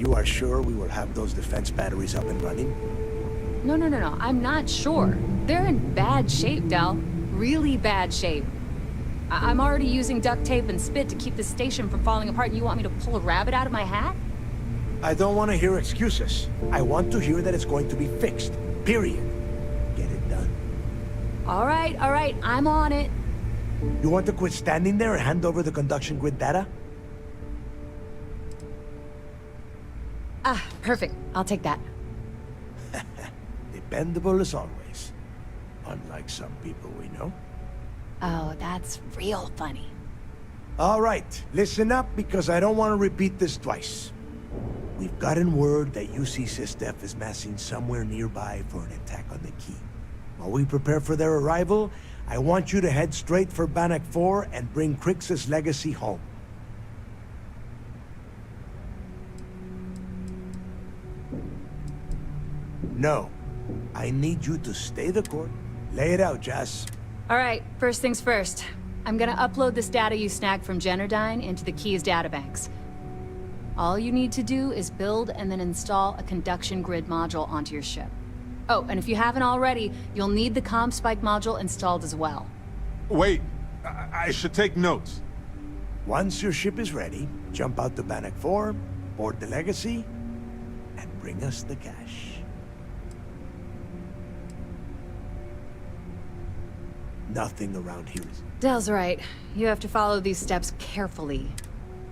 You are sure we will have those defense batteries up and running? No. I'm not sure. They're in bad shape, Del. Really bad shape. I'm already using duct tape and spit to keep the station from falling apart, and you want me to pull a rabbit out of my hat? I don't want to hear excuses. I want to hear that it's going to be fixed. Period. Get it done. All right. I'm on it. You want to quit standing there and hand over the conduction grid data? Ah, perfect. I'll take that. Dependable as always. Unlike some people we know. Oh, that's real funny. All right, listen up because I don't want to repeat this twice. We've gotten word that UC SysDef is massing somewhere nearby for an attack on the key. While we prepare for their arrival, I want you to head straight for Bannock 4 and bring Crix's legacy home. No. I need you to stay the course. Lay it out, Jess. All right, first things first. I'm gonna upload this data you snagged from Generdyne into the Key's databanks. All you need to do is build and then install a conduction grid module onto your ship. Oh, and if you haven't already, you'll need the comm spike module installed as well. Wait, I should take notes. Once your ship is ready, jump out to Bannock 4, board the legacy, and bring us the cash. Nothing around here is... Del's right. You have to follow these steps carefully.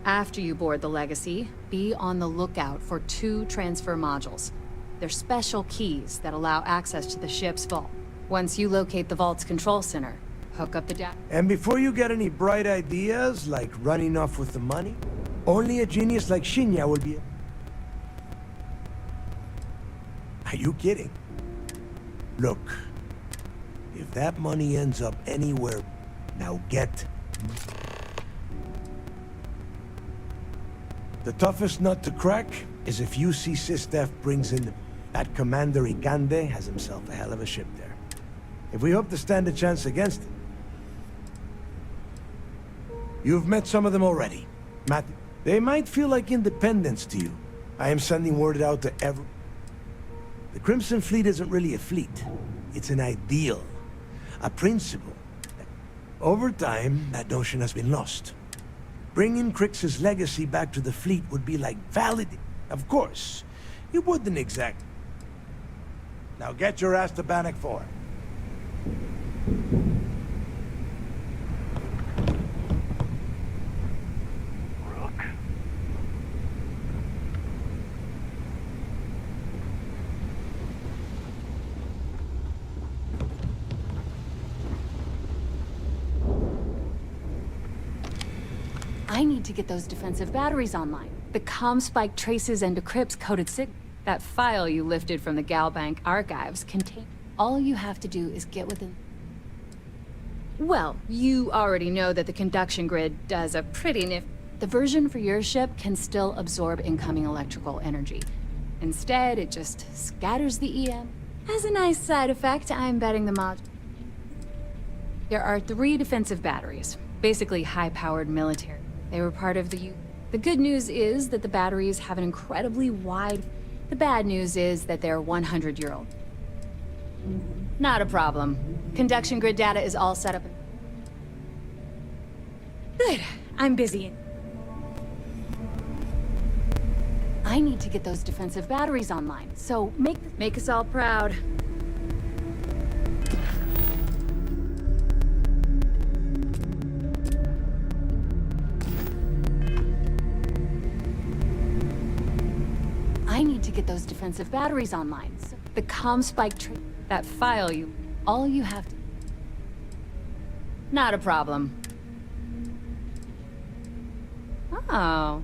After you board the legacy, be on the lookout for 2 transfer modules. They're special keys that allow access to the ship's vault. Once you locate the vault's control center, hook up the data. And before you get any bright ideas, like running off with the money, only a genius like Shinya will be... Are you kidding? Look, if that money ends up anywhere, now get... The toughest nut to crack is if UC SysDef brings in the... That Commander Ikande has himself a hell of a ship there. If we hope to stand a chance against it... You've met some of them already. Matt, they might feel like independents to you. I am sending word out to every... The Crimson Fleet isn't really a fleet. It's an ideal. A principle. Over time, that notion has been lost. Bringing Crix's legacy back to the fleet would be like valid... Of course, it wouldn't exact... Now get your ass to Bannock 4. I need to get those defensive batteries online. The comm spike traces and decrypts coded signal. That file you lifted from the Galbank archives contains... All you have to do is get within... Well, you already know that the conduction grid does a pretty nifty... The version for your ship can still absorb incoming electrical energy. Instead, it just scatters the EM. Has a nice side effect, I'm betting the mod... There are 3 defensive batteries, basically high-powered military. They were part of the... The good news is that the batteries have an incredibly wide... The bad news is that they're 100-year-old. Not a problem. Conduction grid data is all set up. Good. I'm busy. I need to get those defensive batteries online, so make us all proud. I need to get those defensive batteries online. So the comm spike that file you... All you have to... Not a problem. Oh.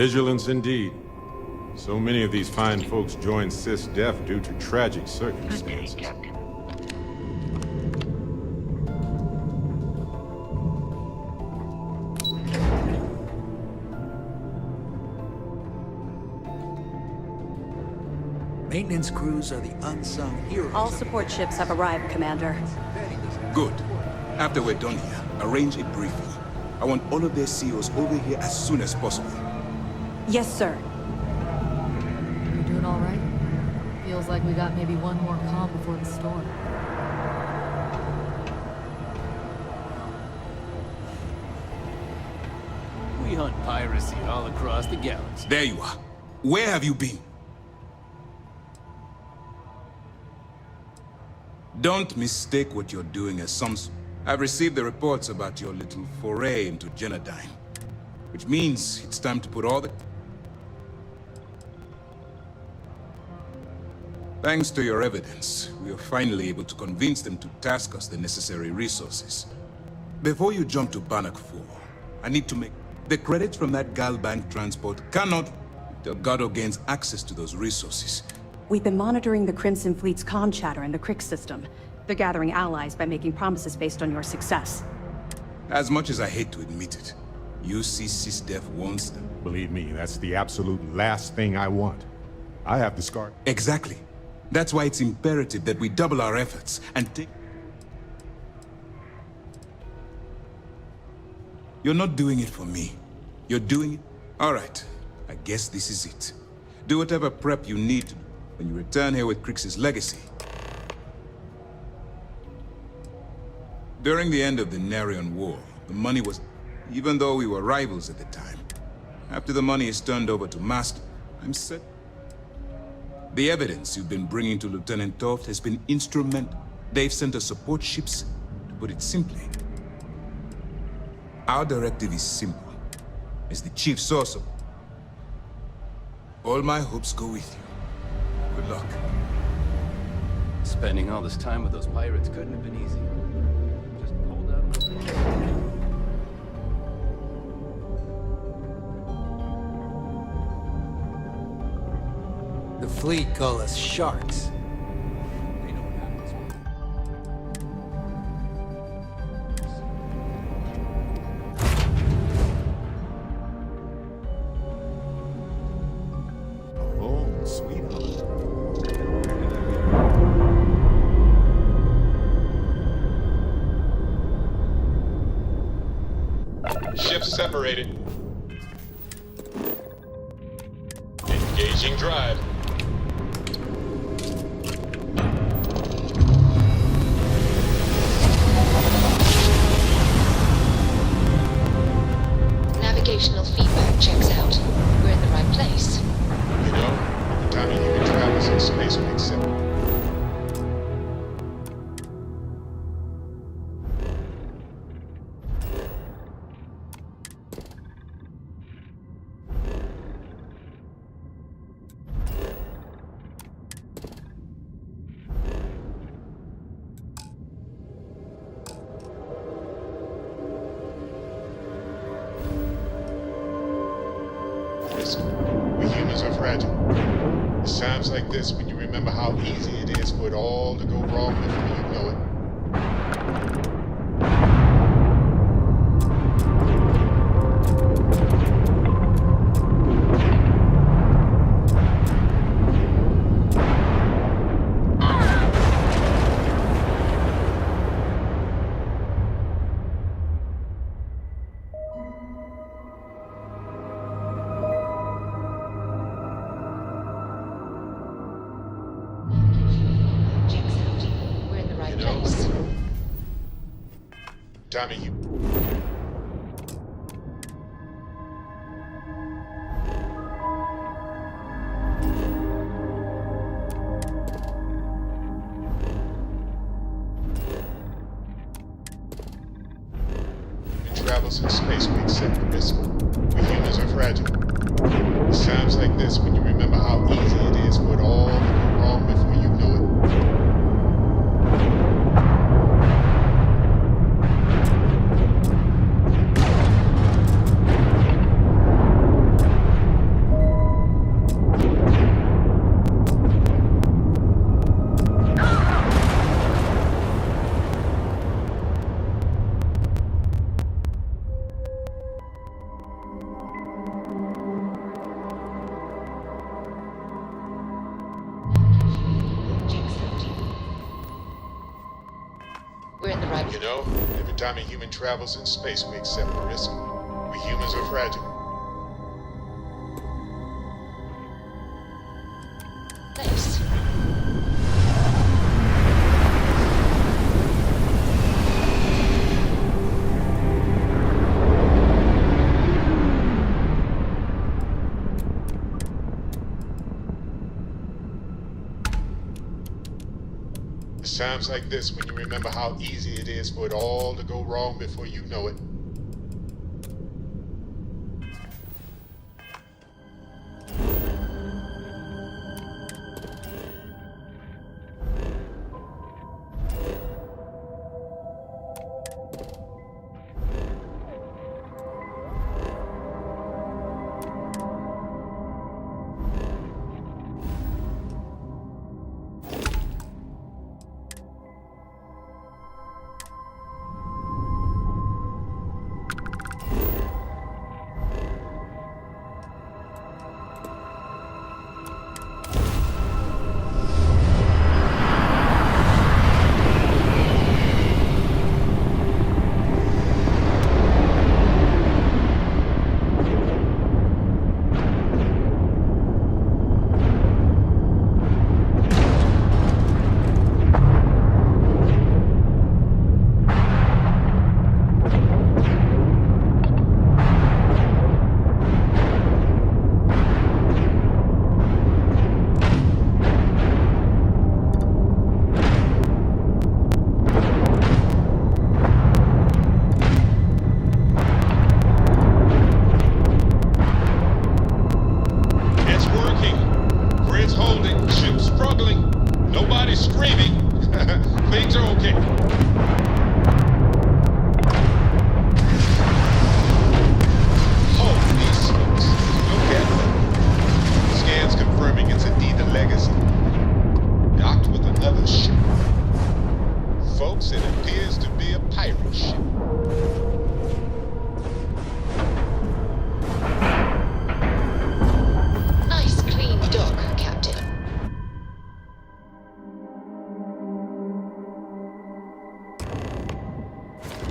Vigilance indeed. So many of these fine folks join SysDef due to tragic circumstances. Maintenance crews are the unsung heroes. All support ships have arrived, Commander. Good. After we're done here, arrange a briefing. I want all of their CEOs over here as soon as possible. Yes, sir. You doing all right? Feels like we got maybe one more calm before the storm. We hunt piracy all across the galaxy. There you are. Where have you been? Don't mistake what you're doing as some... I've received the reports about your little foray into Genodyne, which means it's time to put all the... Thanks to your evidence, we are finally able to convince them to task us the necessary resources. Before you jump to Bannock 4, I need to make... The credits from that Galbank transport cannot... Delgado gains access to those resources. We've been monitoring the Crimson Fleet's comm chatter in the Crick system. They're gathering allies by making promises based on your success. As much as I hate to admit it, you see SysDef wants them. Believe me, that's the absolute last thing I want. I have the scar. Exactly. That's why it's imperative that we double our efforts and take... You're not doing it for me. You're doing it... All right. I guess this is it. Do whatever prep you need to do when you return here with Crix's legacy. During the end of the Narian War, the money was... Even though we were rivals at the time. After the money is turned over to Master, I'm set. The evidence you've been bringing to Lieutenant Toft has been instrumental. They've sent us support ships, to put it simply. Our directive is simple. As the chief source of... All my hopes go with you. Good luck. Spending all this time with those pirates couldn't have been easy. Just pulled out. The fleet call us sharks. They know what happens. Oh, sweetheart. Ships separated. Engaging drive. Navigational feedback checks out. We're in the right place. You know, the time human travels in space makes sense. We humans are fragile. It's times like this when you remember how easy it is for it all to go wrong before you know it. Checks out. We're in the right place. Tommy, you... Travels in space makes sense for risk. We humans are fragile. It's times like this when you remember how easy it is for it all to go wrong before you know it. You know, every time a human travels in space, we accept the risk. We humans are fragile. Thanks. It's times like this when you remember how easy it is for it all to go wrong before you know it.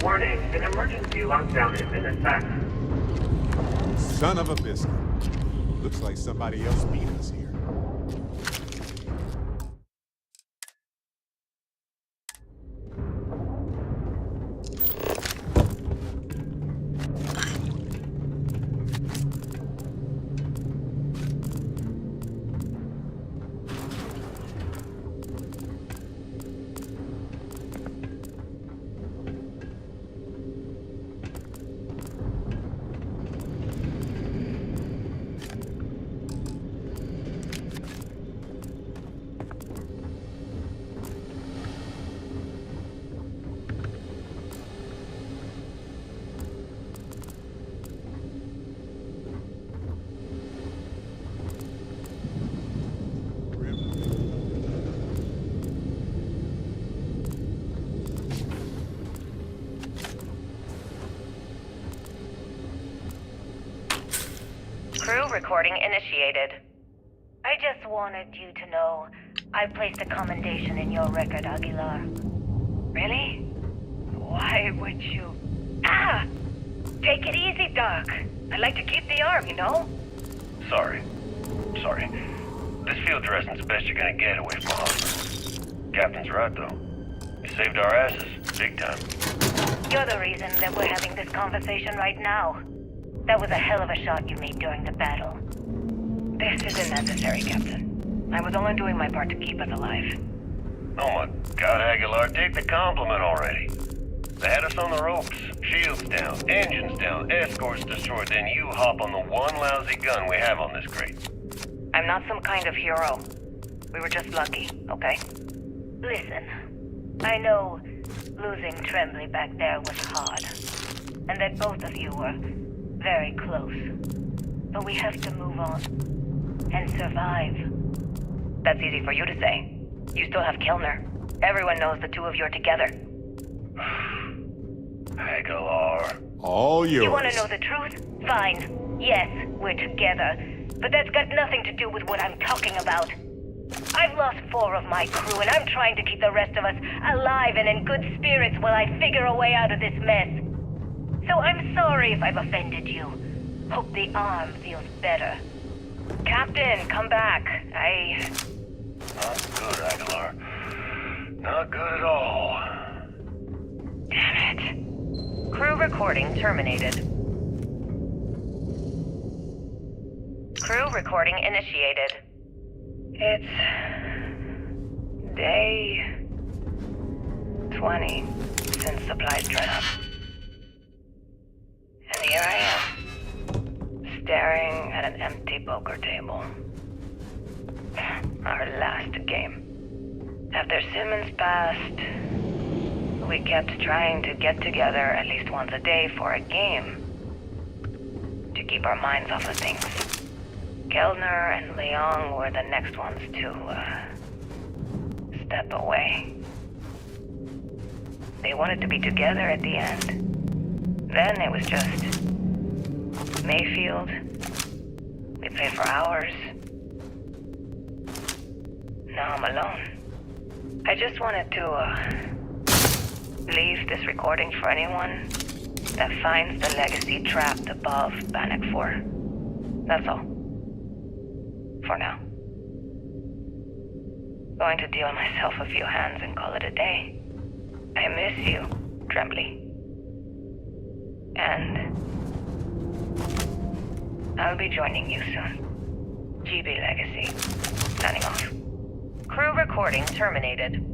Warning, an emergency lockdown has been attacked. Son of a biscuit. Looks like somebody else beat us here. Crew recording initiated. I just wanted you to know I placed a commendation in your record, Aguilar. Really? Why would you... Ah! Take it easy, Doc. I like to keep the arm, you know? Sorry. This field dressing's the best you're gonna get away from a hospital. Captain's right, though. You saved our asses, big time. You're the reason that we're having this conversation right now. That was a hell of a shot you made during the battle. This isn't necessary, Captain. I was only doing my part to keep us alive. Oh my God, Aguilar, take the compliment already. They had us on the ropes. Shields down, engines down, escorts destroyed, then you hop on the one lousy gun we have on this crate. I'm not some kind of hero. We were just lucky, okay? Listen, I know losing Tremblay back there was hard, and that both of you were very close. But we have to move on and survive. That's easy for you to say. You still have Kilner. Everyone knows the two of you are together. Aguilar. All yours. You want to know the truth? Fine. Yes, we're together. But that's got nothing to do with what I'm talking about. I've lost 4 of my crew, and I'm trying to keep the rest of us alive and in good spirits while I figure a way out of this mess. So I'm sorry if I've offended you. Hope the arm feels better. Captain, come back. Not good, Aguilar. Not good at all. Damn it. Crew recording terminated. Crew recording initiated. It's day 20 since supplies dried up. And here I am, staring at an empty poker table. Our last game. After Simmons passed, we kept trying to get together at least once a day for a game. To keep our minds off of things. Kellner and Leong were the next ones to, step away. They wanted to be together at the end. Then it was just Mayfield. We played for hours. Now I'm alone. I just wanted to, leave this recording for anyone that finds the legacy trapped above Bannock 4. That's all. For now. Going to deal myself a few hands and call it a day. I miss you, Trembly. And I'll be joining you soon. GB Legacy. Signing off. Crew recording terminated.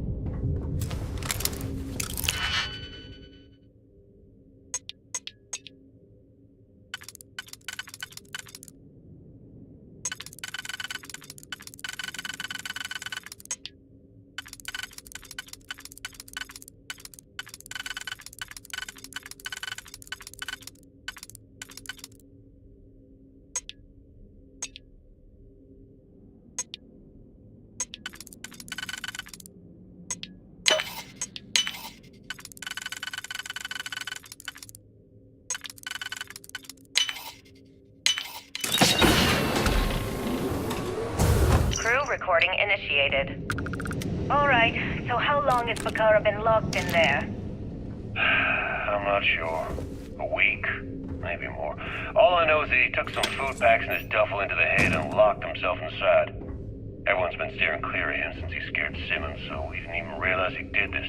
Recording initiated. Alright, so how long has Bakara been locked in there? I'm not sure. A week? Maybe more. All I know is that he took some food packs and his duffel into the head and locked himself inside. Everyone's been steering clear of him since he scared Simmons, so we didn't even realize he did this.